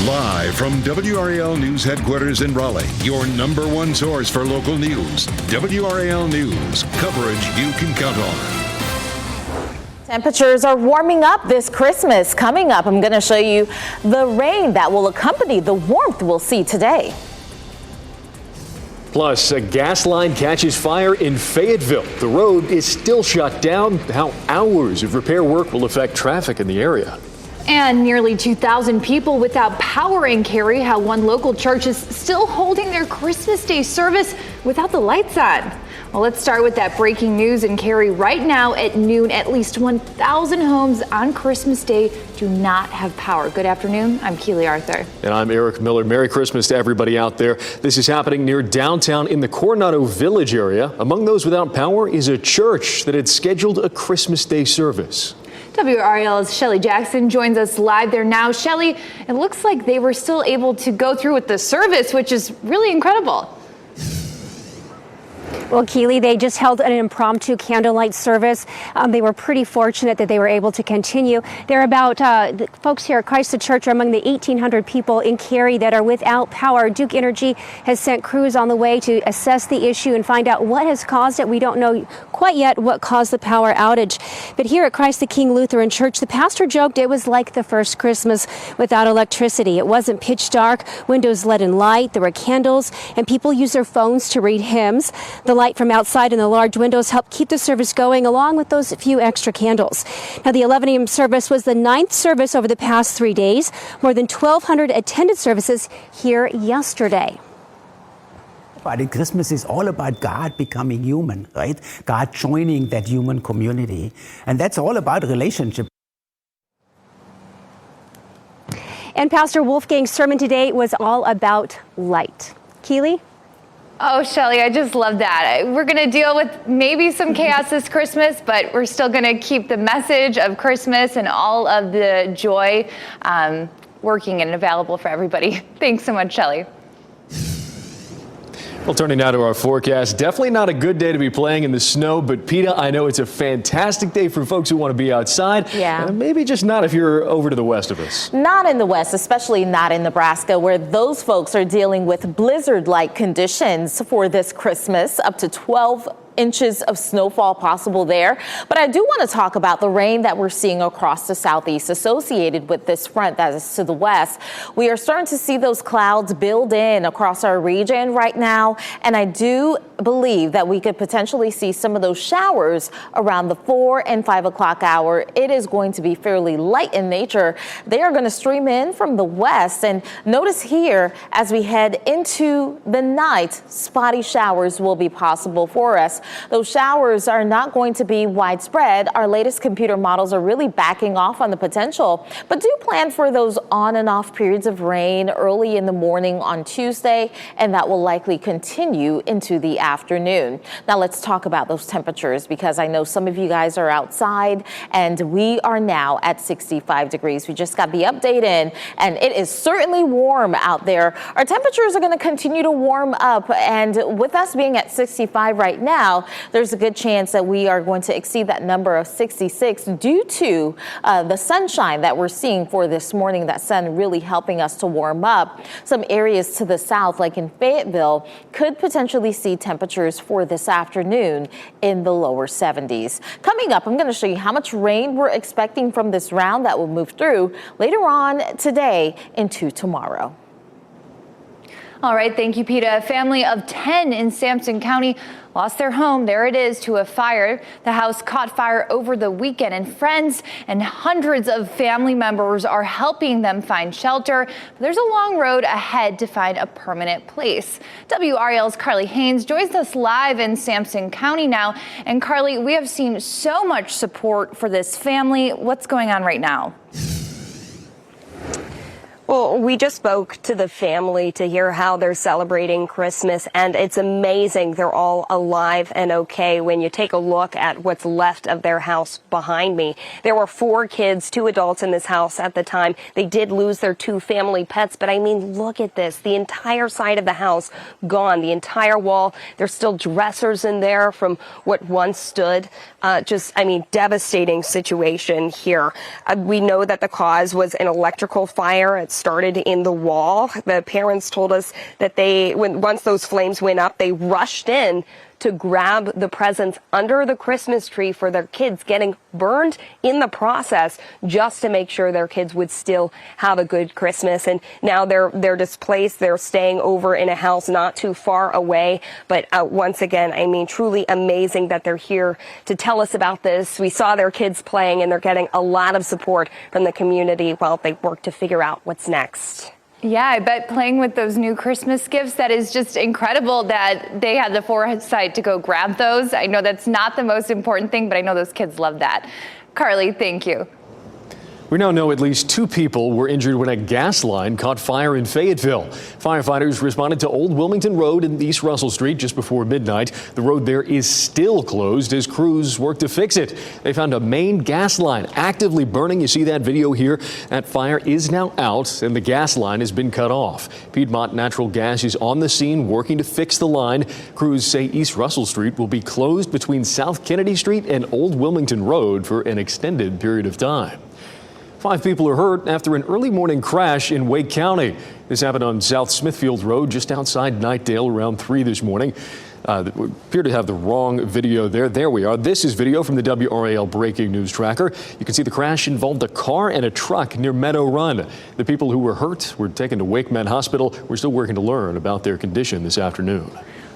Live from WRAL News Headquarters in Raleigh, your number one source for local news. WRAL News, coverage you can count on. Temperatures are warming up this Christmas. Coming up, I'm going to show you the rain that will accompany the warmth we'll see today. Plus, a gas line catches fire in Fayetteville. The road is still shut down. How hours of repair work will affect traffic in the area. And nearly 2,000 people without power in Cary. How one local church is still holding their Christmas Day service without the lights on. Well, let's start with that breaking news in Cary right now at noon. At least 1,000 homes on Christmas Day do not have power. Good afternoon. I'm Keely Arthur. And I'm Eric Miller. Merry Christmas to everybody out there. This is happening near downtown in the Coronado Village area. Among those without power is a church that had scheduled a Christmas Day service. WRAL's Shelly Jackson joins us live there now. Shelly, it looks like they were still able to go through with the service, which is really incredible. Well, Keely, they just held an impromptu candlelight service. They were pretty fortunate that they were able to continue. They're about, the folks here at Christ the Church are among the 1,800 people in Cary that are without power. Duke Energy has sent crews on the way to assess the issue and find out what has caused it. We don't know quite yet what caused the power outage. But here at Christ the King Lutheran Church, the pastor joked it was like the first Christmas without electricity. It wasn't pitch dark, windows let in light, there were candles, and people used their phones to read hymns. The light from outside in the large windows helped keep the service going, along with those few extra candles. Now, the 11 a.m. service was the 9th service over the past 3 days. More than 1,200 attended services here yesterday. But Christmas is all about God becoming human, right? God joining that human community. And that's all about relationship. And Pastor Wolfgang's sermon today was all about light. Keely? Oh, Shelly, I just love that. We're going to deal with maybe some chaos this Christmas, but we're still going to keep the message of Christmas and all of the joy working and available for everybody. Thanks so much, Shelly. Well, turning now to our forecast, definitely not a good day to be playing in the snow, but PETA, I know it's a fantastic day for folks who want to be outside. Yeah. Maybe just not if you're over to the west of us. Not in the west, especially not in Nebraska, where those folks are dealing with blizzard-like conditions for this Christmas, up to 12 inches of snowfall possible there. But I do want to talk about the rain that we're seeing across the southeast associated with this front that is to the west. We are starting to see those clouds build in across our region right now, and I do believe that we could potentially see some of those showers around the 4 and 5 o'clock hour. It is going to be fairly light in nature. They are going to stream in from the west, and notice here as we head into the night, spotty showers will be possible for us. Those showers are not going to be widespread. Our latest computer models are really backing off on the potential, but do plan for those on and off periods of rain early in the morning on Tuesday, and that will likely continue into the afternoon. Now let's talk about those temperatures, because I know some of you guys are outside, and we are now at 65 degrees. We just got the update in, and it is certainly warm out there. Our temperatures are going to continue to warm up, and with us being at 65 right now, there's a good chance that we are going to exceed that number of 66 due to the sunshine that we're seeing for this morning. That sun really helping us to warm up. Some areas to the south, like in Fayetteville, could potentially see temperatures for this afternoon in the lower 70s. Coming up, I'm going to show you how much rain we're expecting from this round that will move through later on today into tomorrow. All right, thank you, PETA. A family of 10 in Sampson County lost their home. There it is, to a fire. The house caught fire over the weekend, and friends and hundreds of family members are helping them find shelter. There's a long road ahead to find a permanent place. WRAL's Carly Haynes joins us live in Sampson County now. And Carly, we have seen so much support for this family. What's going on right now? Well, we just spoke to the family to hear how they're celebrating Christmas, and it's amazing they're all alive and okay when you take a look at what's left of their house behind me. There were 4 kids, 2 adults in this house at the time. They did lose their 2 family pets, but I mean, look at this. The entire side of the house gone, the entire wall. There's still dressers in there from what once stood. Devastating situation here. We know that the cause was an electrical fire. It started started in the wall. The parents told us that once those flames went up, they rushed in to grab the presents under the Christmas tree for their kids, getting burned in the process just to make sure their kids would still have a good Christmas. And now they're displaced. They're staying over in a house not too far away. But once again, I mean, truly amazing that they're here to tell us about this. We saw their kids playing, and they're getting a lot of support from the community while they work to figure out what's next. Yeah, I bet playing with those new Christmas gifts, that is just incredible that they had the foresight to go grab those. I know that's not the most important thing, but I know those kids love that. Carly, thank you. We now know at least 2 people were injured when a gas line caught fire in Fayetteville. Firefighters responded to Old Wilmington Road and East Russell Street just before midnight. The road there is still closed as crews work to fix it. They found a main gas line actively burning. You see that video here. That fire is now out and the gas line has been cut off. Piedmont Natural Gas is on the scene working to fix the line. Crews say East Russell Street will be closed between South Kennedy Street and Old Wilmington Road for an extended period of time. 5 people are hurt after an early morning crash in Wake County. This happened on South Smithfield Road just outside Knightdale around 3 this morning. We appear to have the wrong video there. There we are. This is video from the WRAL breaking news tracker. You can see the crash involved a car and a truck near Meadow Run. The people who were hurt were taken to Wake Med Hospital. We're still working to learn about their condition this afternoon.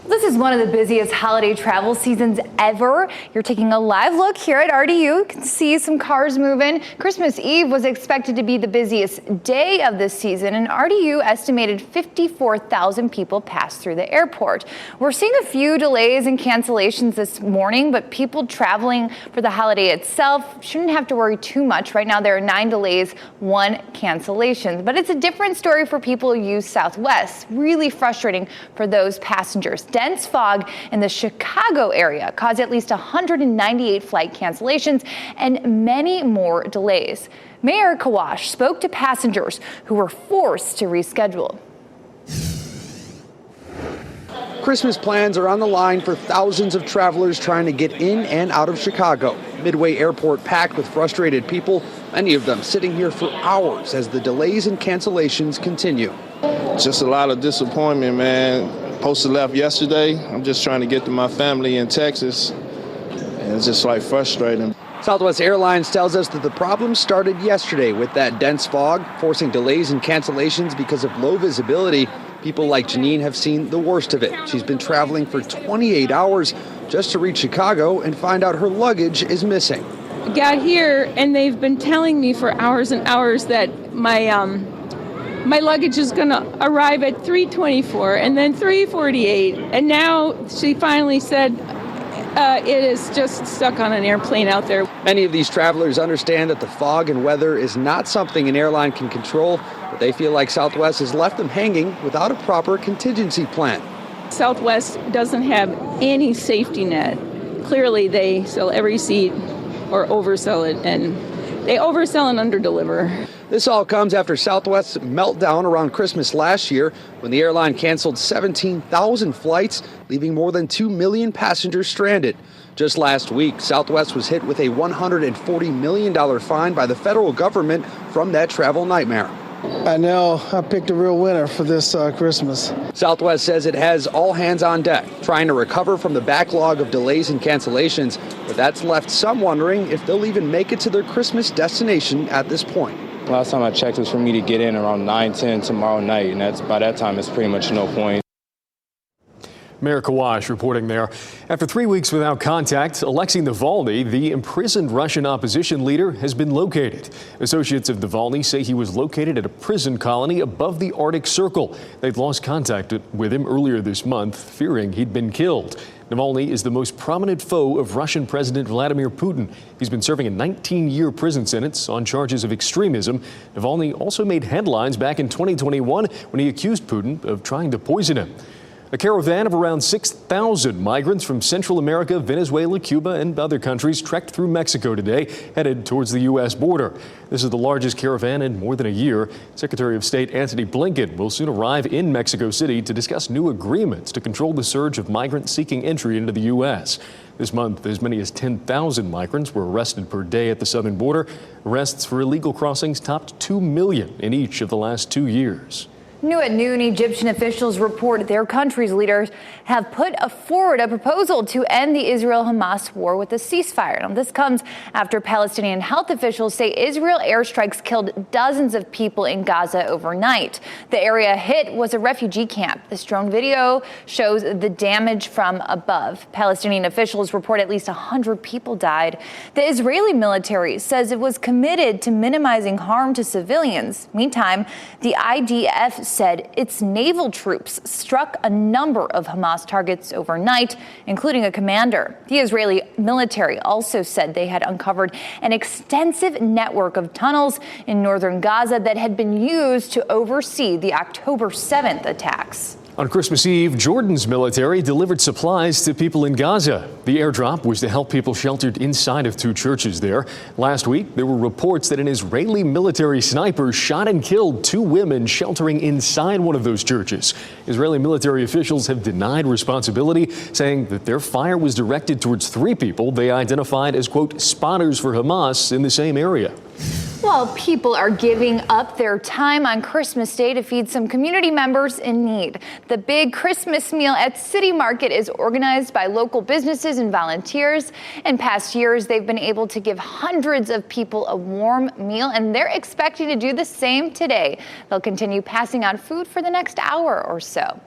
This is one of the busiest holiday travel seasons ever. You're taking a live look here at RDU. You can see some cars moving. Christmas Eve was expected to be the busiest day of this season, and RDU estimated 54,000 people passed through the airport. We're seeing a few delays and cancellations this morning, but people traveling for the holiday itself shouldn't have to worry too much. Right now, there are 9 delays, 1 cancellation. But it's a different story for people who use Southwest. Really frustrating for those passengers. Dense fog in the Chicago area caused at least 198 flight cancellations and many more delays. Mayor Kawash spoke to passengers who were forced to reschedule. Christmas plans are on the line for thousands of travelers trying to get in and out of Chicago. Midway Airport packed with frustrated people, many of them sitting here for hours as the delays and cancellations continue. Just a lot of disappointment, man. Supposed to left yesterday. I'm just trying to get to my family in Texas, and it's just like frustrating. Southwest Airlines tells us that the problem started yesterday with that dense fog, forcing delays and cancellations because of low visibility. People like Janine have seen the worst of it. She's been traveling for 28 hours just to reach Chicago and find out her luggage is missing. I got here and they've been telling me for hours and hours that my luggage is going to arrive at 3:24 and then 3:48. And now she finally said it is just stuck on an airplane out there. Many of these travelers understand that the fog and weather is not something an airline can control, but they feel like Southwest has left them hanging without a proper contingency plan. Southwest doesn't have any safety net. Clearly, they sell every seat or oversell it, and they oversell and underdeliver. This all comes after Southwest's meltdown around Christmas last year when the airline canceled 17,000 flights, leaving more than 2 million passengers stranded. Just last week, Southwest was hit with a $140 million fine by the federal government from that travel nightmare. I know I picked a real winner for this Christmas. Southwest says it has all hands on deck, trying to recover from the backlog of delays and cancellations, but that's left some wondering if they'll even make it to their Christmas destination at this point. Last time I checked was for me to get in around 9-10 tomorrow night, and by that time it's pretty much no point. Mayor Kawash reporting there. After 3 weeks without contact, Alexei Navalny, the imprisoned Russian opposition leader, has been located. Associates of Navalny say he was located at a prison colony above the Arctic Circle. They'd lost contact with him earlier this month, fearing he'd been killed. Navalny is the most prominent foe of Russian President Vladimir Putin. He's been serving a 19-year prison sentence on charges of extremism. Navalny also made headlines back in 2021 when he accused Putin of trying to poison him. A caravan of around 6,000 migrants from Central America, Venezuela, Cuba, and other countries trekked through Mexico today, headed towards the U.S. border. This is the largest caravan in more than a year. Secretary of State Antony Blinken will soon arrive in Mexico City to discuss new agreements to control the surge of migrants seeking entry into the U.S. This month, as many as 10,000 migrants were arrested per day at the southern border. Arrests for illegal crossings topped 2 million in each of the last 2 years. New at noon, Egyptian officials report their country's leaders have put forward a proposal to end the Israel-Hamas war with a ceasefire. Now, this comes after Palestinian health officials say Israel airstrikes killed dozens of people in Gaza overnight. The area hit was a refugee camp. This drone video shows the damage from above. Palestinian officials report at least 100 people died. The Israeli military says it was committed to minimizing harm to civilians. Meantime, the IDF said its naval troops struck a number of Hamas targets overnight, including a commander. The Israeli military also said they had uncovered an extensive network of tunnels in northern Gaza that had been used to oversee the October 7th attacks. On Christmas Eve, Jordan's military delivered supplies to people in Gaza. The airdrop was to help people sheltered inside of 2 churches there. Last week, there were reports that an Israeli military sniper shot and killed 2 women sheltering inside one of those churches. Israeli military officials have denied responsibility, saying that their fire was directed towards 3 people they identified as, quote, spotters for Hamas in the same area. Well, people are giving up their time on Christmas Day to feed some community members in need. The big Christmas meal at City Market is organized by local businesses and volunteers. In past years, they've been able to give hundreds of people a warm meal, and they're expecting to do the same today. They'll continue passing out food for the next hour or so.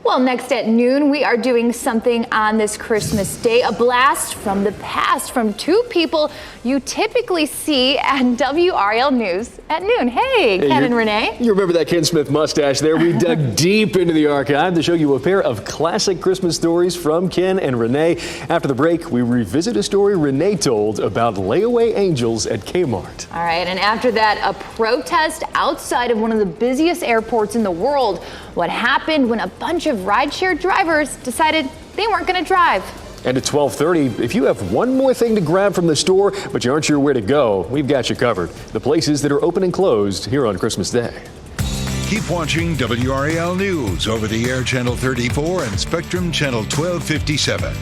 Well, next at noon, we are doing something on this Christmas Day, a blast from the past from 2 people you typically see at WRAL News at noon. Hey, Ken and Renee. You remember that Ken Smith mustache there? We dug deep into the archive to show you a pair of classic Christmas stories from Ken and Renee. After the break, we revisit a story Renee told about layaway angels at Kmart. All right, and after that, a protest outside of one of the busiest airports in the world. What happened when a bunch of rideshare drivers decided they weren't going to drive. And at 12:30, if you have one more thing to grab from the store, but you aren't sure where to go, we've got you covered. The places that are open and closed here on Christmas Day. Keep watching WRAL News over the air Channel 34 and Spectrum Channel 1257.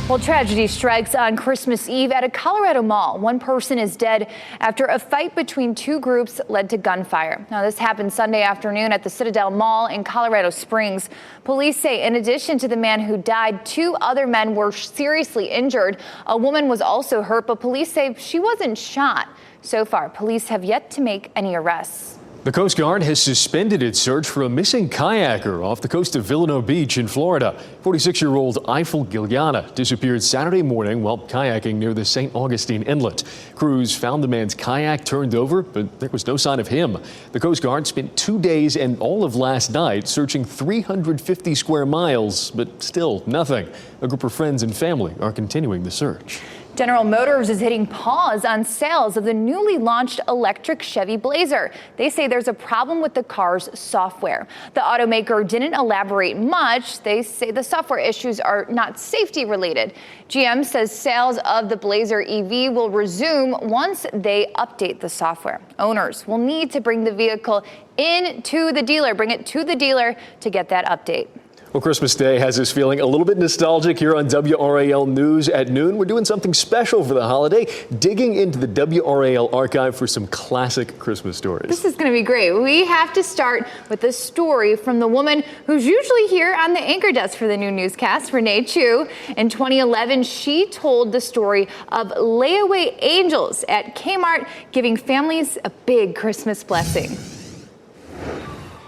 Well, tragedy strikes on Christmas Eve at a Colorado mall. One person is dead after a fight between 2 groups led to gunfire. Now, this happened Sunday afternoon at the Citadel Mall in Colorado Springs. Police say in addition to the man who died, 2 other men were seriously injured. A woman was also hurt, but police say she wasn't shot. So far, police have yet to make any arrests. The Coast Guard has suspended its search for a missing kayaker off the coast of Villanova Beach in Florida. 46-year-old Eiffel Giuliana disappeared Saturday morning while kayaking near the St. Augustine Inlet. Crews found the man's kayak turned over, but there was no sign of him. The Coast Guard spent 2 days and all of last night searching 350 square miles, but still nothing. A group of friends and family are continuing the search. General Motors is hitting pause on sales of the newly launched electric Chevy Blazer. They say there's a problem with the car's software. The automaker didn't elaborate much. They say the software issues are not safety related. GM says sales of the Blazer EV will resume once they update the software. Owners will need to bring the vehicle bring it to the dealer to get that update. Well, Christmas Day has us feeling a little bit nostalgic here on WRAL News at noon. We're doing something special for the holiday, digging into the WRAL archive for some classic Christmas stories. This is going to be great. We have to start with a story from the woman who's usually here on the anchor desk for the new newscast, Renee Chu. In 2011, she told the story of layaway angels at Kmart, giving families a big Christmas blessing.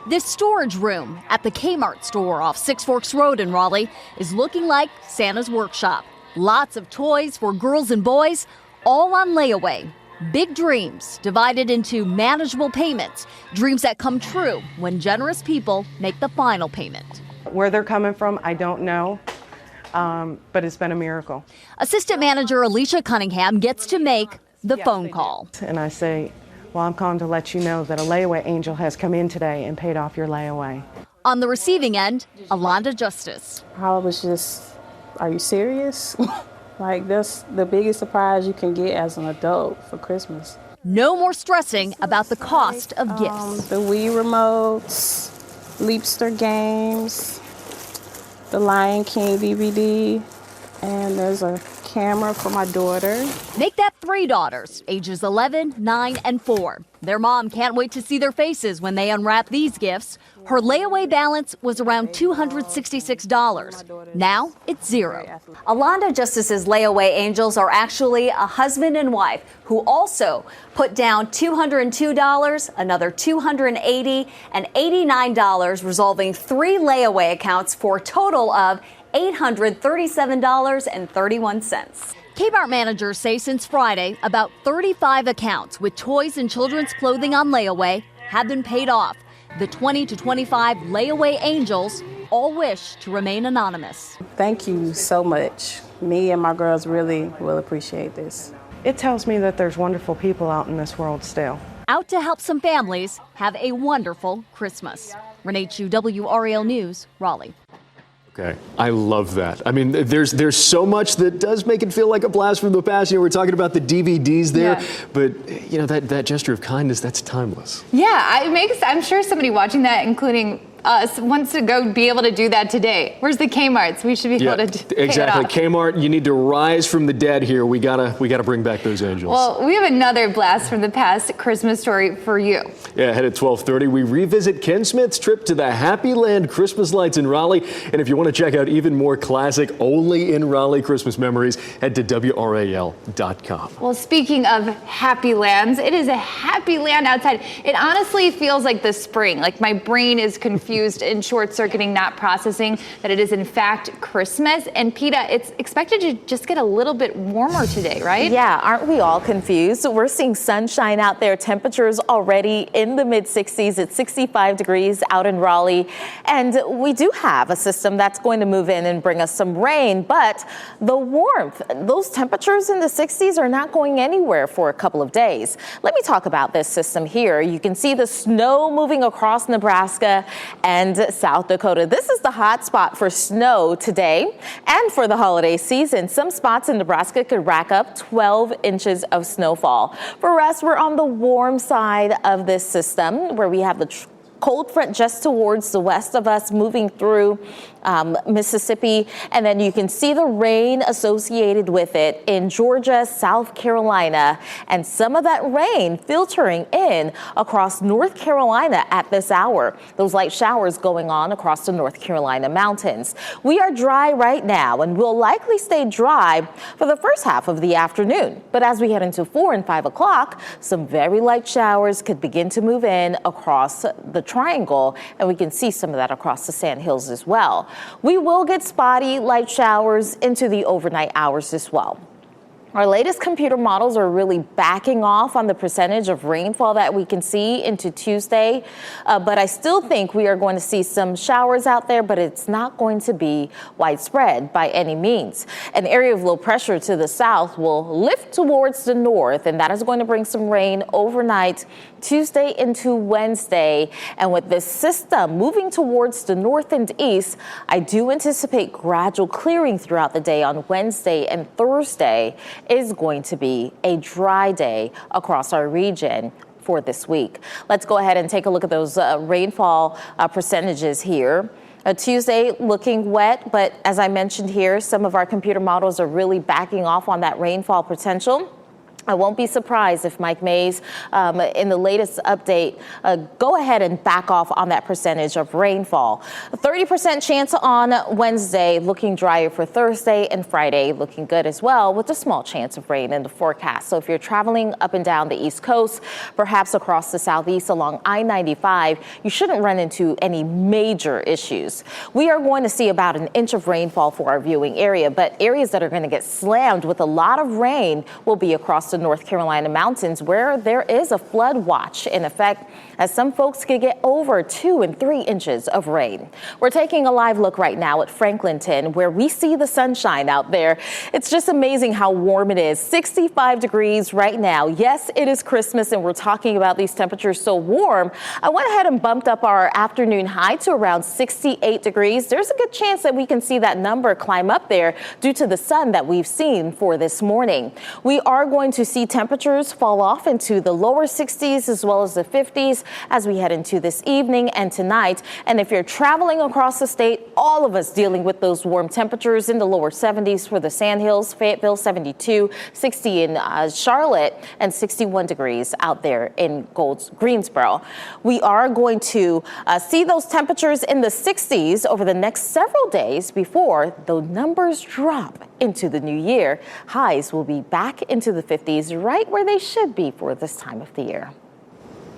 This storage room at the Kmart store off Six Forks Road in Raleigh is looking like Santa's workshop. Lots of toys for girls and boys, all on layaway. Big dreams divided into manageable payments, dreams that come true when generous people make the final payment. Where they're coming from, I don't know. but it's been a miracle. Assistant manager Alicia Cunningham gets to make the phone call. And I say, well, I'm calling to let you know that a layaway angel has come in today and paid off your layaway. On the receiving end, Alonda Justice. I was just, are you serious? Like, that's the biggest surprise you can get as an adult for Christmas. No more stressing about the cost of gifts. The Wii remotes, Leapster games, the Lion King DVD, and there's a camera for my daughter. Make that 3 daughters, ages 11, 9, and 4. Their mom can't wait to see their faces when they unwrap these gifts. Her layaway balance was around $266. Now it's $0. Alonda Justice's layaway angels are actually a husband and wife who also put down $202, another $280, and $89, resolving 3 layaway accounts for a total of $837.31. Kmart managers say since Friday, about 35 accounts with toys and children's clothing on layaway have been paid off. The 20 to 25 layaway angels all wish to remain anonymous. Thank you so much. Me and my girls really will appreciate this. It tells me that there's wonderful people out in this world still. Out to help some families have a wonderful Christmas. Renee Chu, WRAL News, Raleigh. Okay, I love that. I mean, there's so much that does make it feel like a blast from the past. You know, we're talking about the DVDs there, but you know, that gesture of kindness, that's timeless. Yeah, I'm sure somebody watching that, including us, wants to go be able to do that today. Where's the Kmart's? We should be able to exactly. Kmart, you need to rise from the dead here. We gotta bring back those angels. Well, we have another blast from the past Christmas story for you. Yeah, ahead at 12:30, we revisit Ken Smith's trip to the Happy Land Christmas lights in Raleigh. And if you want to check out even more classic, only in Raleigh Christmas memories, head to WRAL.com. Well, speaking of happy lands, it is a happy land outside. It honestly feels like the spring. Like my brain is confused in short-circuiting, not processing that it is in fact Christmas. And PETA, it's expected to just get a little bit warmer today, right? Yeah, aren't we all confused? We're seeing sunshine out there, temperatures already in the mid-60s. It's 65 degrees out in Raleigh. And we do have a system that's going to move in and bring us some rain, but the warmth, those temperatures in the 60s are not going anywhere for a couple of days. Let me talk about this system here. You can see the snow moving across Nebraska and South Dakota. This is the hot spot for snow today and for the holiday season. Some spots in Nebraska could rack up 12 inches of snowfall. For us, we're on the warm side of this system where we have the cold front just towards the west of us moving through Mississippi, and then you can see the rain associated with it in Georgia, South Carolina, and some of that rain filtering in across North Carolina at this hour. Those light showers going on across the North Carolina mountains. We are dry right now and will likely stay dry for the first half of the afternoon. But as we head into 4 and 5 o'clock, some very light showers could begin to move in across the triangle, and we can see some of that across the Sand Hills as well. We will get spotty light showers into the overnight hours as well. Our latest computer models are really backing off on the percentage of rainfall that we can see into Tuesday. But I still think we are going to see some showers out there, but it's not going to be widespread by any means. An area of low pressure to the south will lift towards the north, and that is going to bring some rain overnight Tuesday into Wednesday. And with this system moving towards the north and east, I do anticipate gradual clearing throughout the day on Wednesday, and Thursday is going to be a dry day across our region for this week. Let's go ahead and take a look at those rainfall percentages here. Tuesday looking wet, but as I mentioned here, some of our computer models are really backing off on that rainfall potential. I won't be surprised if Mike Mays, in the latest update, go ahead and back off on that percentage of rainfall. 30% chance on Wednesday, looking drier for Thursday, and Friday looking good as well, with a small chance of rain in the forecast. So if you're traveling up and down the East Coast, perhaps across the Southeast along I-95, you shouldn't run into any major issues. We are going to see about an inch of rainfall for our viewing area, but areas that are going to get slammed with a lot of rain will be across the North Carolina mountains where there is a flood watch in effect, as some folks could get over 2 and 3 inches of rain. We're taking a live look right now at Franklinton, where we see the sunshine out there. It's just amazing how warm it is. 65 degrees right now. Yes, it is Christmas, and we're talking about these temperatures so warm. I went ahead and bumped up our afternoon high to around 68 degrees. There's a good chance that we can see that number climb up there due to the sun that we've seen for this morning. We are going to see temperatures fall off into the lower 60s as well as the 50s as we head into this evening and tonight. And if you're traveling across the state, all of us dealing with those warm temperatures in the lower 70s for the Sandhills, Fayetteville 72, 60 in Charlotte, and 61 degrees out there in Greensboro. We are going to see those temperatures in the 60s over the next several days before the numbers drop into the new year. Highs will be back into the 50s, right where they should be for this time of the year.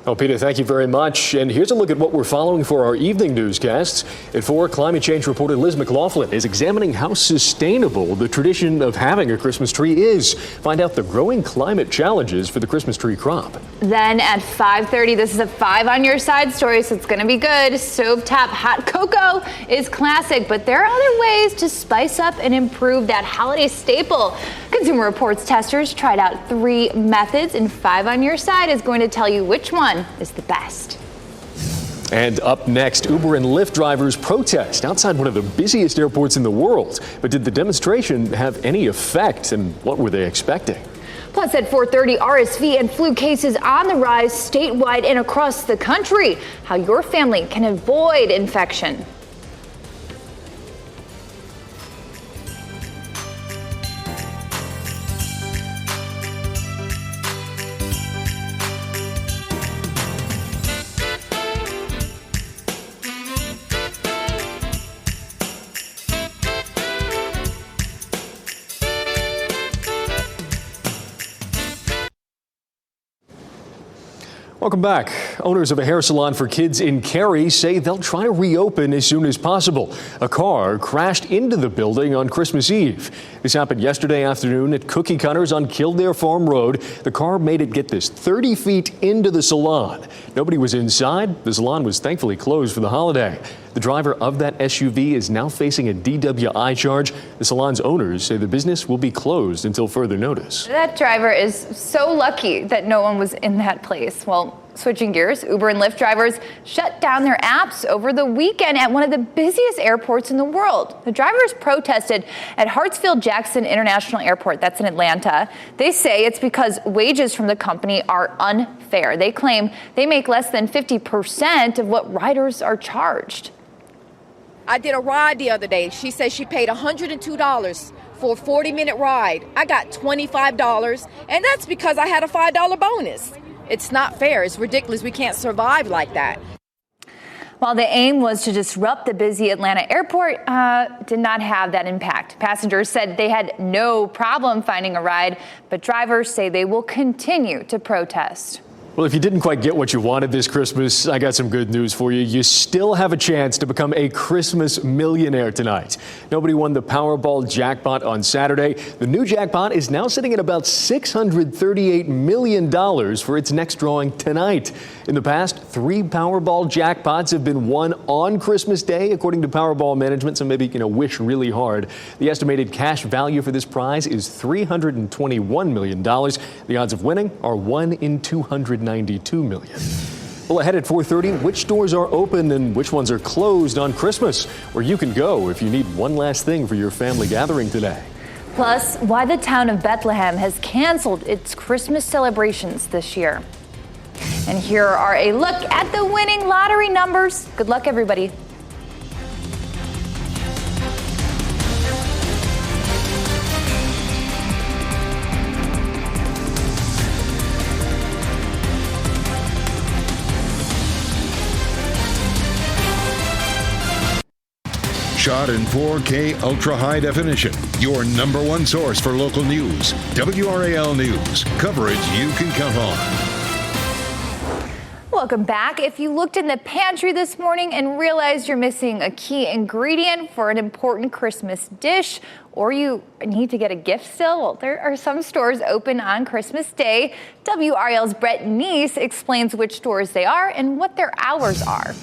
Oh, Peter, thank you very much. And here's a look at what we're following for our evening newscasts. At 4, climate change reporter Liz McLaughlin is examining how sustainable the tradition of having a Christmas tree is. Find out the growing climate challenges for the Christmas tree crop. Then at 5:30, this is a 5 on your side story, so it's going to be good. Stovetop hot cocoa is classic, but there are other ways to spice up and improve that holiday staple. Consumer Reports testers tried out 3 methods, and 5 on your side is going to tell you which one is the best. And up next, Uber and Lyft drivers protest outside one of the busiest airports in the world. But did the demonstration have any effect, and what were they expecting? Plus at 4:30, RSV and flu cases on the rise statewide and across the country. How your family can avoid infection. Welcome back. Owners of a hair salon for kids in Cary say they'll try to reopen as soon as possible. A car crashed into the building on Christmas Eve. This happened yesterday afternoon at Cookie Cutters on Kildare Farm Road. The car made it, get this, 30 feet into the salon. Nobody was inside. The salon was thankfully closed for the holiday. The driver of that SUV is now facing a DWI charge. The salon's owners say the business will be closed until further notice. That driver is so lucky that no one was in that place. Well, switching gears, Uber and Lyft drivers shut down their apps over the weekend at one of the busiest airports in the world. The drivers protested at Hartsfield-Jackson International Airport, that's in Atlanta. They say it's because wages from the company are unfair. They claim they make less than 50% of what riders are charged. I did a ride the other day. She said she paid $102 for a 40-minute ride. I got $25, and that's because I had a $5 bonus. It's not fair. It's ridiculous. We can't survive like that. While the aim was to disrupt the busy Atlanta airport, did not have that impact. Passengers said they had no problem finding a ride, but drivers say they will continue to protest. Well, if you didn't quite get what you wanted this Christmas, I got some good news for you. You still have a chance to become a Christmas millionaire tonight. Nobody won the Powerball jackpot on Saturday. The new jackpot is now sitting at about $638 million for its next drawing tonight. In the past, 3 Powerball jackpots have been won on Christmas Day, according to Powerball management, so maybe, wish really hard. The estimated cash value for this prize is $321 million. The odds of winning are 1 in 292 million. Well, ahead at 4:30, which stores are open and which ones are closed on Christmas, where you can go if you need one last thing for your family gathering today. Plus, why the town of Bethlehem has canceled its Christmas celebrations this year. And here are a look at the winning lottery numbers. Good luck, everybody. Shot in 4K ultra high definition. Your number one source for local news. WRAL News. Coverage you can count on. Welcome back. If you looked in the pantry this morning and realized you're missing a key ingredient for an important Christmas dish, or you need to get a gift still, well, there are some stores open on Christmas Day. WRAL's Brett Neese explains which stores they are and what their hours are.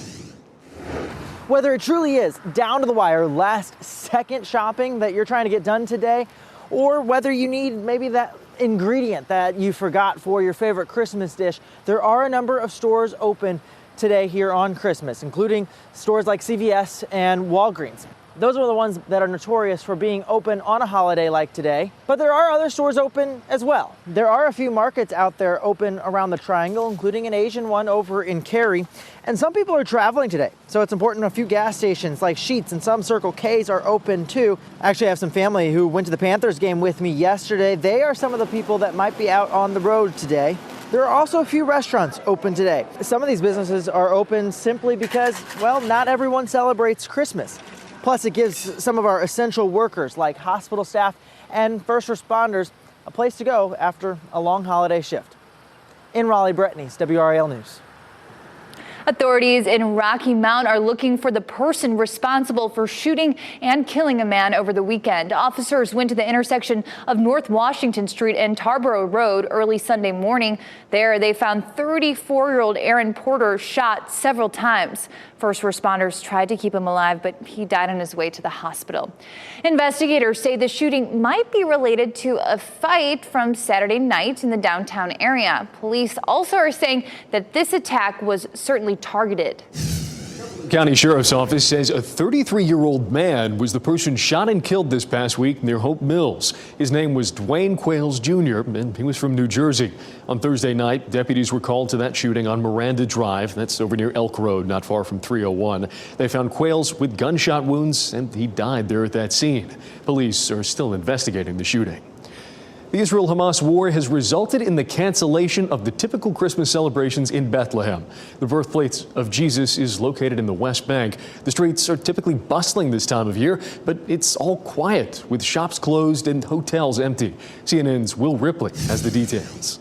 Whether it truly is down to the wire, last second shopping that you're trying to get done today, or whether you need maybe that ingredient that you forgot for your favorite Christmas dish, there are a number of stores open today here on Christmas, including stores like CVS and Walgreens. Those are the ones that are notorious for being open on a holiday like today, but there are other stores open as well. There are a few markets out there open around the Triangle, including an Asian one over in Cary, and some people are traveling today, so it's important. A few gas stations like Sheetz and some Circle K's are open too. I actually have some family who went to the Panthers game with me yesterday. They are some of the people that might be out on the road today. There are also a few restaurants open today. Some of these businesses are open simply because, well, not everyone celebrates Christmas. Plus, it gives some of our essential workers like hospital staff and first responders a place to go after a long holiday shift. In Raleigh, Brett Neese, WRAL News. Authorities in Rocky Mount are looking for the person responsible for shooting and killing a man over the weekend. Officers went to the intersection of North Washington Street and Tarboro Road early Sunday morning. There, they found 34-year-old Aaron Porter shot several times. First responders tried to keep him alive, but he died on his way to the hospital. Investigators say the shooting might be related to a fight from Saturday night in the downtown area. Police also are saying that this attack was certainly targeted. County Sheriff's Office says a 33-year-old man was the person shot and killed this past week near Hope Mills. His name was Dwayne Quayles Jr., and he was from New Jersey. On Thursday night, deputies were called to that shooting on Miranda Drive. That's over near Elk Road, not far from 301. They found Quayles with gunshot wounds, and he died there at that scene. Police are still investigating the shooting. The Israel-Hamas war has resulted in the cancellation of the typical Christmas celebrations in Bethlehem. The birthplace of Jesus is located in the West Bank. The streets are typically bustling this time of year, but it's all quiet, with shops closed and hotels empty. CNN's Will Ripley has the details.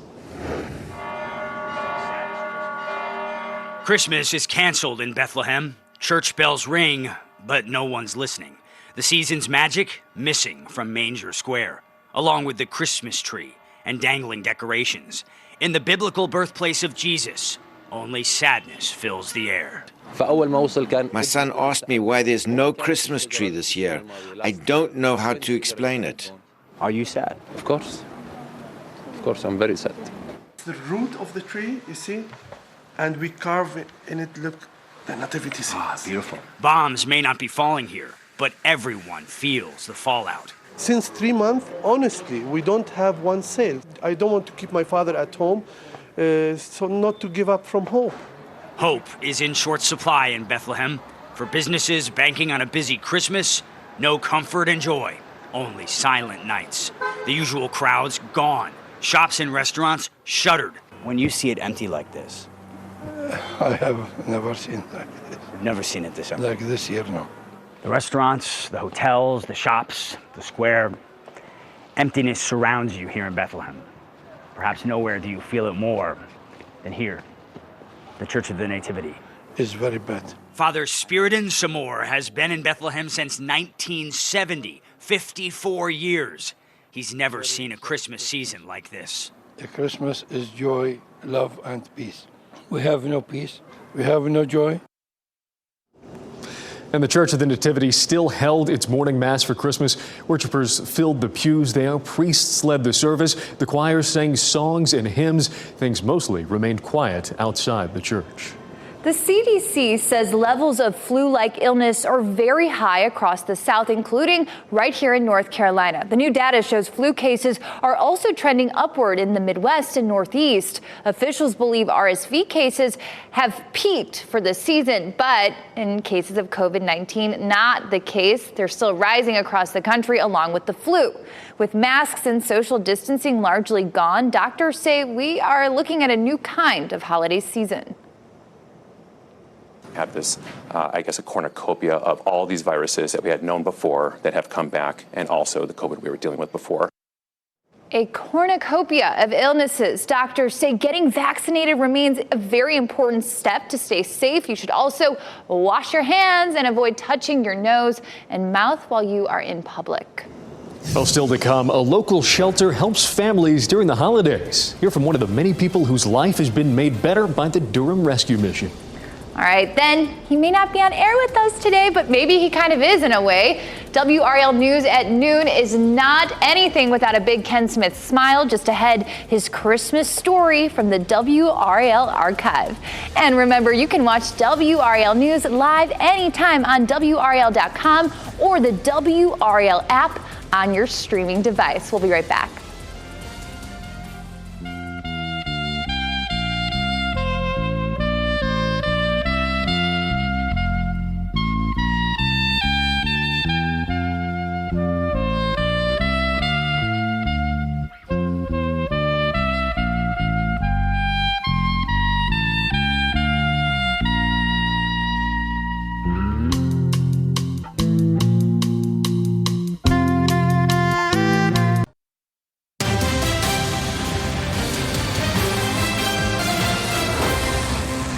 Christmas is canceled in Bethlehem. Church bells ring, but no one's listening. The season's magic missing from Manger Square, along with the Christmas tree and dangling decorations. In the biblical birthplace of Jesus, only sadness fills the air. My son asked me why there's no Christmas tree this year. I don't know how to explain it. Are you sad? Of course. Of course, I'm very sad. The root of the tree, you see, and we carve it in it, look, the nativity scene. Beautiful. Bombs may not be falling here, but everyone feels the fallout. Since 3 months, honestly, we don't have one sale. I don't want to keep my father at home, so not to give up from hope. Hope is in short supply in Bethlehem. For businesses banking on a busy Christmas, no comfort and joy, only silent nights. The usual crowds gone. Shops and restaurants shuttered. When you see it empty like this, I have never seen like this. never seen it this empty. Like this year, no. The restaurants, the hotels, the shops, the square, emptiness surrounds you here in Bethlehem. Perhaps nowhere do you feel it more than here, the Church of the Nativity. It's very bad. Father Spiridon Samor has been in Bethlehem since 1970, 54 years. He's never seen a Christmas season like this. The Christmas is joy, love, and peace. We have no peace. We have no joy. And the Church of the Nativity still held its morning mass for Christmas. Worshipers filled the pews there. Priests led the service. The choir sang songs and hymns. Things mostly remained quiet outside the church. The CDC says levels of flu-like illness are very high across the South, including right here in North Carolina. The new data shows flu cases are also trending upward in the Midwest and Northeast. Officials believe RSV cases have peaked for the season, but in cases of COVID-19, not the case. They're still rising across the country along with the flu. With masks and social distancing largely gone, doctors say we are looking at a new kind of holiday season. Have this, a cornucopia of all these viruses that we had known before that have come back, and also the COVID we were dealing with before. A cornucopia of illnesses. Doctors say getting vaccinated remains a very important step to stay safe. You should also wash your hands and avoid touching your nose and mouth while you are in public. Well, still to come, a local shelter helps families during the holidays. Hear from one of the many people whose life has been made better by the Durham Rescue Mission. All right, then he may not be on air with us today, but maybe he kind of is in a way. WRAL News at noon is not anything without a big Ken Smith smile. Just ahead, his Christmas story from the WRAL archive. And remember, you can watch WRAL News live anytime on WRAL.com or the WRAL app on your streaming device. We'll be right back.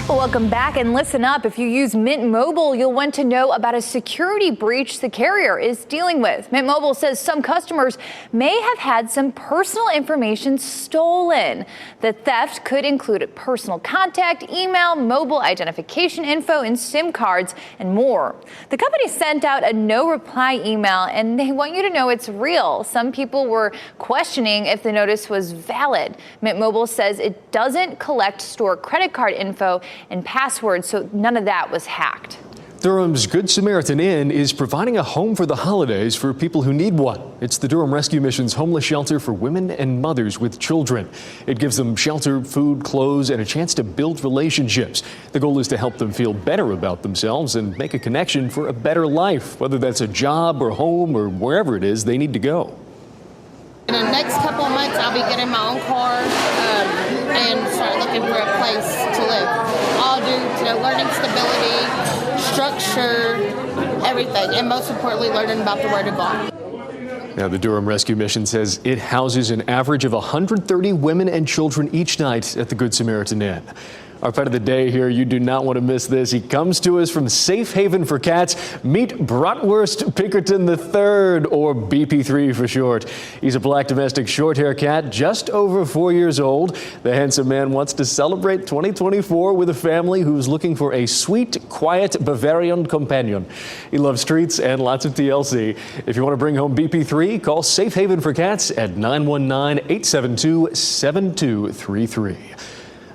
Welcome back, and listen up. If you use Mint Mobile, you'll want to know about a security breach the carrier is dealing with. Mint Mobile says some customers may have had some personal information stolen. The theft could include personal contact, email, mobile identification info, and SIM cards, and more. The company sent out a no-reply email, and they want you to know it's real. Some people were questioning if the notice was valid. Mint Mobile says it doesn't collect store credit card info and passwords, so none of that was hacked. Durham's Good Samaritan Inn is providing a home for the holidays for people who need one. It's the Durham Rescue Mission's homeless shelter for women and mothers with children. It gives them shelter, food, clothes, and a chance to build relationships. The goal is to help them feel better about themselves and make a connection for a better life, whether that's a job or home or wherever it is they need to go. In the next couple of months, I'll be getting my own car and start looking for a place to live. All due to learning stability, structure, everything, and most importantly, learning about the Word of God. Now, the Durham Rescue Mission says it houses an average of 130 women and children each night at the Good Samaritan Inn. Our pet of the day here, you do not want to miss this. He comes to us from Safe Haven for Cats. Meet Bratwurst Pinkerton III, or BP3 for short. He's a black domestic short-hair cat, just over 4 years old. The handsome man wants to celebrate 2024 with a family who's looking for a sweet, quiet Bavarian companion. He loves treats and lots of TLC. If you want to bring home BP3, call Safe Haven for Cats at 919-872-7233.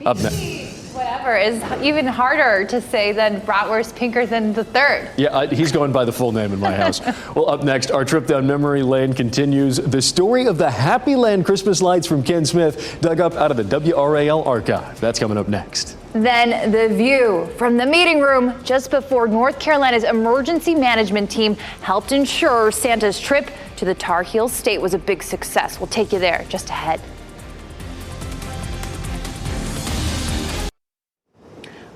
Up next. Whatever is even harder to say than Bratwurst Pinkerton III. Yeah, he's going by the full name in my house. Well, up next, our trip down memory lane continues. The story of the Happy Land Christmas lights from Ken Smith, dug up out of the WRAL archive. That's coming up next. Then the view from the meeting room just before North Carolina's emergency management team helped ensure Santa's trip to the Tar Heel State was a big success. We'll take you there just ahead.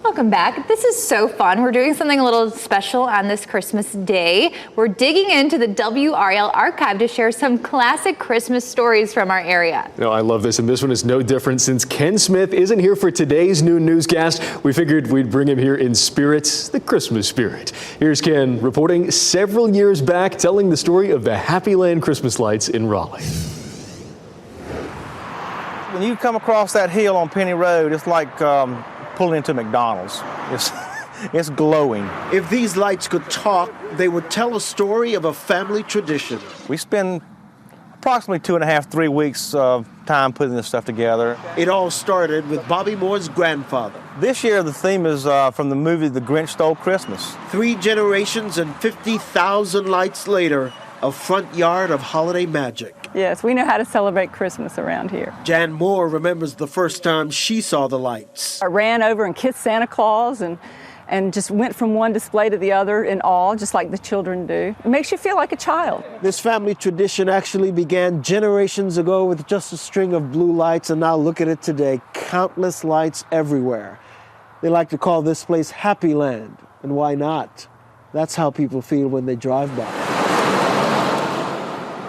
Welcome back. This is so fun. We're doing something a little special on this Christmas day. We're digging into the WRAL archive to share some classic Christmas stories from our area. No, I love this, and this one is no different. Since Ken Smith isn't here for today's noon newscast, we figured we'd bring him here in spirit, the Christmas spirit. Here's Ken reporting several years back, telling the story of the Happy Land Christmas lights in Raleigh. When you come across that hill on Penny Road, it's like pulling into McDonald's. It's glowing. If these lights could talk, they would tell a story of a family tradition. We spend approximately 2.5, 3 weeks of time putting this stuff together. It all started with Bobby Moore's grandfather. This year the theme is from the movie The Grinch Stole Christmas. 3 generations and 50,000 lights later, a front yard of holiday magic. Yes, we know how to celebrate Christmas around here. Jan Moore remembers the first time she saw the lights. I ran over and kissed Santa Claus and just went from one display to the other in awe, just like the children do. It makes you feel like a child. This family tradition actually began generations ago with just a string of blue lights, and now look at it today, countless lights everywhere. They like to call this place Happy Land, and why not? That's how people feel when they drive by.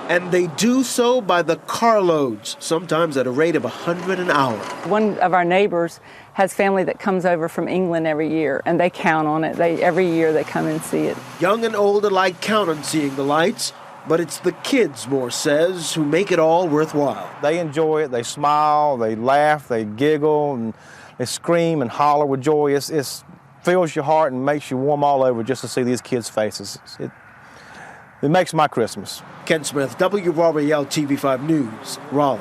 And they do so by the carloads, sometimes at a rate of 100 an hour. One of our neighbors has family that comes over from England every year, and they count on it. Every year they come and see it. Young and old alike count on seeing the lights, but it's the kids, Moore says, who make it all worthwhile. They enjoy it. They smile, they laugh, they giggle, and they scream and holler with joy. It fills your heart and makes you warm all over just to see these kids' faces. It makes my Christmas. Ken Smith, WRAL TV5 News, Raleigh.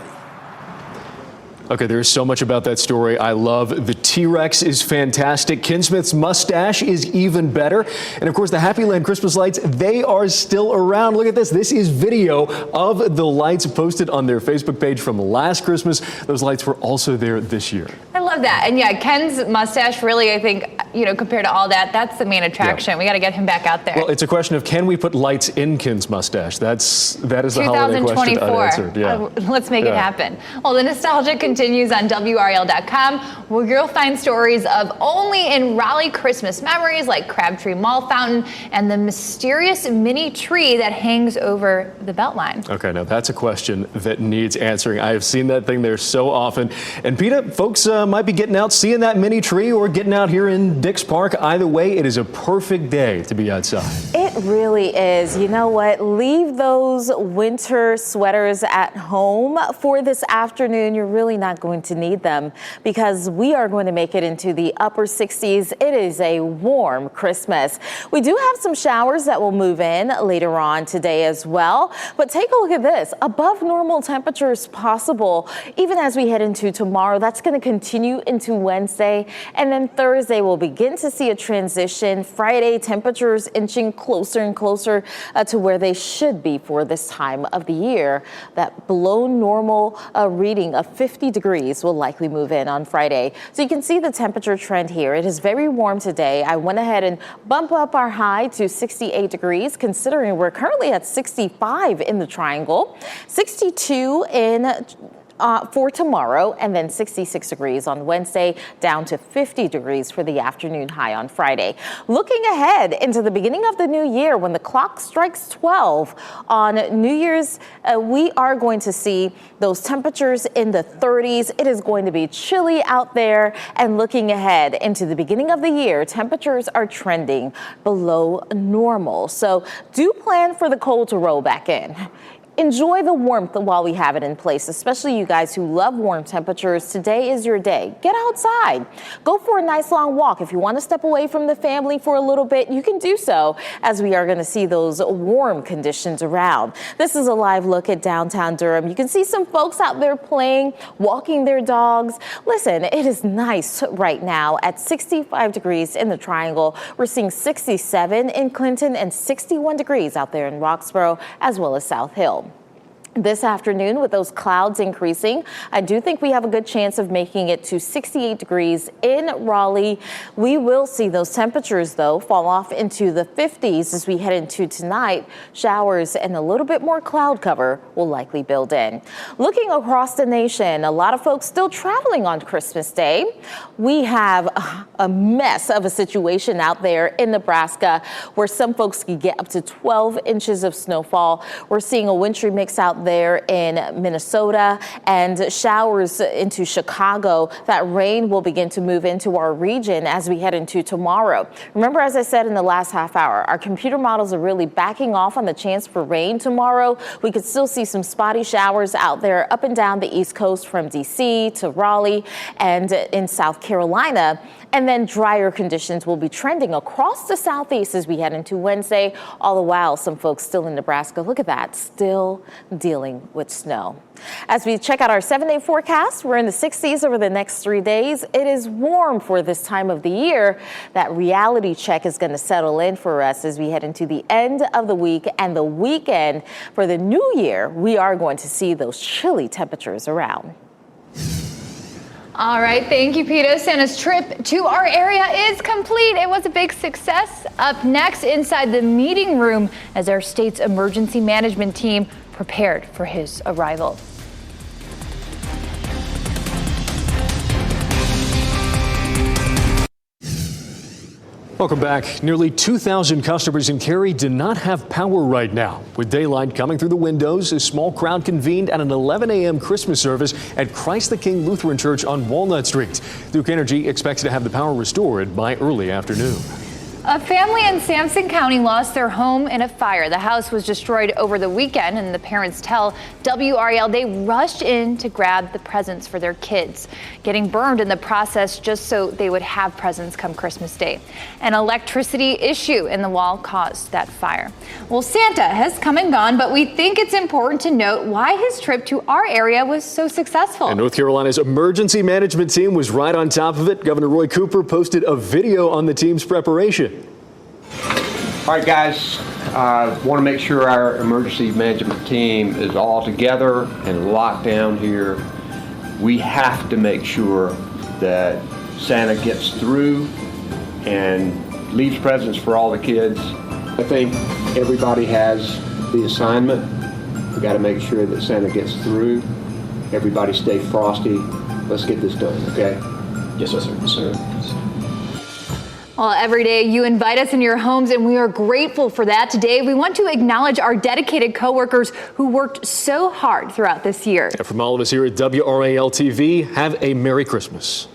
Okay, there's so much about that story I love. The T-Rex is fantastic. Ken Smith's mustache is even better. And of course, the Happy Land Christmas lights, they are still around. Look at this. This is video of the lights posted on their Facebook page from last Christmas. Those lights were also there this year. I love that. And yeah, Ken's mustache really, I think, compared to all that, that's the main attraction. Yeah. We got to get him back out there. Well, it's a question of, can we put lights in Ken's mustache? That is the holiday question unanswered. Yeah. Let's make it happen. Well, the nostalgia continues on WRAL.com, where you'll find stories of only in Raleigh Christmas memories like Crabtree Mall Fountain and the mysterious mini tree that hangs over the Beltline. Okay, now that's a question that needs answering. I have seen that thing there so often. And PETA, folks might be getting out, seeing that mini tree or getting out here in Dix Park. Either way, it is a perfect day to be outside. It really is. You know what? Leave those winter sweaters at home for this afternoon. You're really not going to need them because we are going to make it into the upper 60s. It is a warm Christmas. We do have some showers that will move in later on today as well. But take a look at this. Above normal temperatures possible even as we head into tomorrow. That's going to continue into Wednesday. And then Thursday we'll begin to see a transition. Friday, temperatures inching closer and closer to where they should be for this time of the year. That below normal reading of 50 degrees will likely move in on Friday. So you can see the temperature trend here. It is very warm today. I went ahead and bumped up our high to 68 degrees, considering we're currently at 65 in the Triangle, 62 for tomorrow, and then 66 degrees on Wednesday, down to 50 degrees for the afternoon high on Friday. Looking ahead into the beginning of the new year, when the clock strikes 12 on New Year's, we are going to see those temperatures in the 30s. It is going to be chilly out there, and looking ahead into the beginning of the year, temperatures are trending below normal. So do plan for the cold to roll back in. Enjoy the warmth while we have it in place, especially you guys who love warm temperatures. Today is your day. Get outside. Go for a nice long walk. If you want to step away from the family for a little bit, you can do so, as we are going to see those warm conditions around. This is a live look at downtown Durham. You can see some folks out there playing, walking their dogs. Listen, it is nice right now at 65 degrees in the Triangle. We're seeing 67 in Clinton and 61 degrees out there in Roxborough, as well as South Hill. This afternoon, with those clouds increasing, I do think we have a good chance of making it to 68 degrees in Raleigh. We will see those temperatures, though, fall off into the 50s as we head into tonight. Showers and a little bit more cloud cover will likely build in. Looking across the nation, a lot of folks still traveling on Christmas Day. We have a mess of a situation out there in Nebraska where some folks can get up to 12 inches of snowfall. We're seeing a wintry mix out there in Minnesota and showers into Chicago. That rain will begin to move into our region as we head into tomorrow. Remember, as I said in the last half hour, our computer models are really backing off on the chance for rain tomorrow. We could still see some spotty showers out there up and down the East Coast from DC to Raleigh and in South Carolina. And then drier conditions will be trending across the southeast as we head into Wednesday. All the while, some folks still in Nebraska, look at that, still dealing with snow. As we check out our 7-day forecast, we're in the 60s over the next 3 days. It is warm for this time of the year. That reality check is going to settle in for us as we head into the end of the week and the weekend. For the new year, we are going to see those chilly temperatures around. All right, thank you, PETA. Santa's trip to our area is complete. It was a big success. Up next, inside the meeting room, as our state's emergency management team prepared for his arrival. Welcome back. Nearly 2,000 customers in Cary did not have power right now. With daylight coming through the windows, a small crowd convened at an 11 a.m. Christmas service at Christ the King Lutheran Church on Walnut Street. Duke Energy expects to have the power restored by early afternoon. A family in Sampson County lost their home in a fire. The house was destroyed over the weekend, and the parents tell WRAL they rushed in to grab the presents for their kids, getting burned in the process just so they would have presents come Christmas Day. An electricity issue in the wall caused that fire. Well, Santa has come and gone, but we think it's important to note why his trip to our area was so successful. And North Carolina's emergency management team was right on top of it. Governor Roy Cooper posted a video on the team's preparation. All right, guys, want to make sure our emergency management team is all together and locked down here. We have to make sure that Santa gets through and leaves presents for all the kids. I think everybody has the assignment. We got to make sure that Santa gets through. Everybody stay frosty. Let's get this done, okay? Yes, sir. Yes, sir. Well, every day you invite us into your homes, and we are grateful for that. Today, we want to acknowledge our dedicated coworkers who worked so hard throughout this year. And from all of us here at WRAL TV, have a Merry Christmas.